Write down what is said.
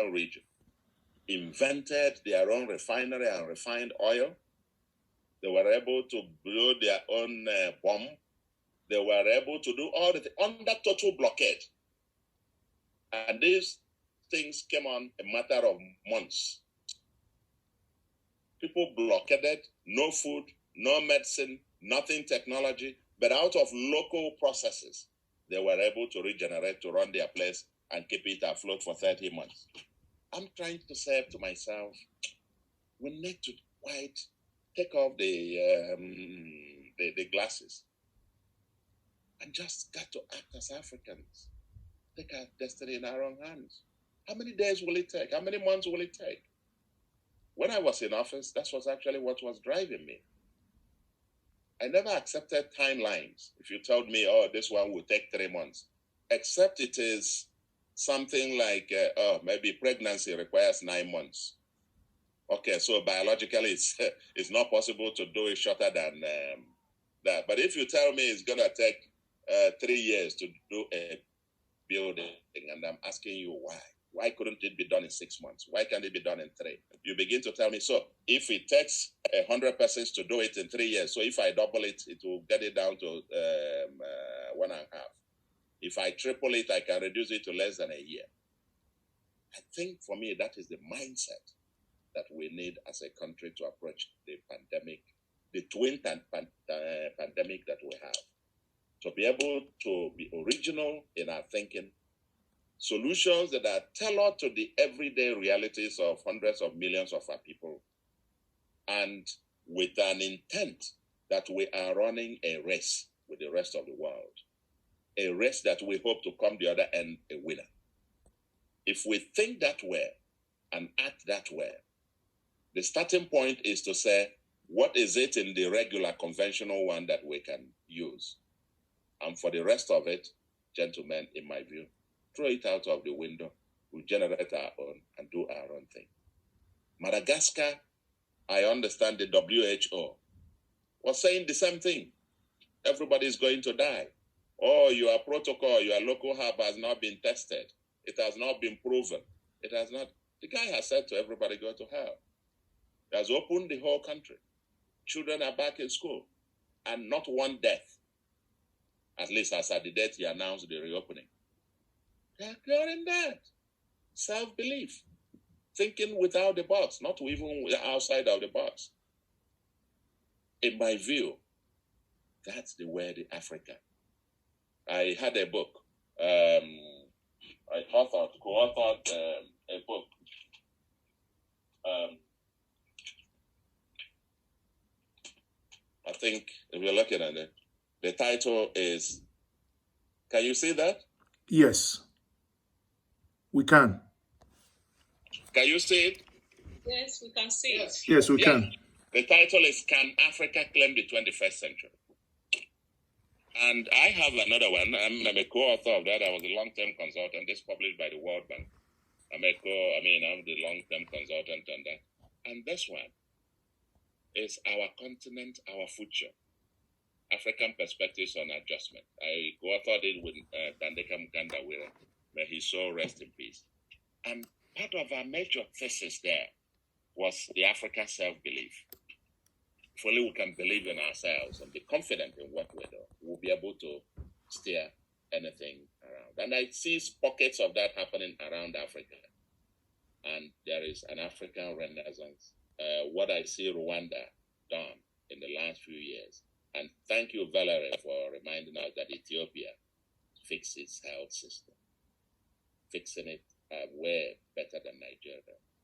region, invented their own refinery and refined oil. They were able to blow their own bomb. They were able to do all the things under total blockade. And these things came on a matter of months. People blockaded, no food, no medicine, nothing technology, but out of local processes, they were able to regenerate, to run their place and keep it afloat for 30 months. I'm trying to say to myself, we need to quite take off the glasses and just got to act as Africans. Take our destiny in our own hands. How many days will it take? How many months will it take? When I was in office, that was actually what was driving me. I never accepted timelines. If you told me, oh, this one will take 3 months, except it is something like, maybe pregnancy requires 9 months. Okay, so biologically, it's not possible to do it shorter than that. But if you tell me it's going to take 3 years to do a building, and I'm asking you why couldn't it be done in 6 months? Why can't it be done in 3? You begin to tell me, so if it takes 100 persons to do it in 3 years, so if I double it, it will get it down to 1.5. If I triple it, I can reduce it to less than a year. I think for me, that is the mindset that we need as a country to approach the pandemic, the twin pandemic that we have. To be able to be original in our thinking, solutions that are tailored to the everyday realities of hundreds of millions of our people, and with an intent that we are running a race with the rest of the world, a race that we hope to come the other end a winner. If we think that way and act that way, the starting point is to say, what is it in the regular conventional one that we can use? And for the rest of it, gentlemen, in my view, throw it out of the window, we generate our own and do our own thing. Madagascar, I understand the WHO was saying the same thing. Everybody's going to die. Oh, your protocol, your local hub has not been tested. It has not been proven. It has not. The guy has said to everybody, go to hell. He has opened the whole country. Children are back in school and not one death. At least as at the date he announced the reopening. They are clear in that. Self-belief. Thinking without the box, not even outside of the box. In my view, that's the way to Africa. I had a book. I co-authored a book. I think if you're looking at it, the title is, can you see that? Yes, we can. Can you see it? Yes, we can see it. Yes, we can. The title is, Can Africa Claim the 21st Century? And I have another one. I'm a co-author of that. I was a long-term consultant. This published by the World Bank. I'm the long-term consultant on that. And this one is Our Continent, Our Future. African Perspectives on Adjustment. I co-authored it with Tandeka Mukandawira. May his soul rest in peace. And part of our major thesis there was the African self-belief. If only we can believe in ourselves and be confident in what we do, we'll be able to steer anything around. And I see pockets of that happening around Africa. And there is an African renaissance. What I see Rwanda done in the last few years. And thank you, Valerie, for reminding us that Ethiopia fixed its health system. Fixing it way better than Nigeria.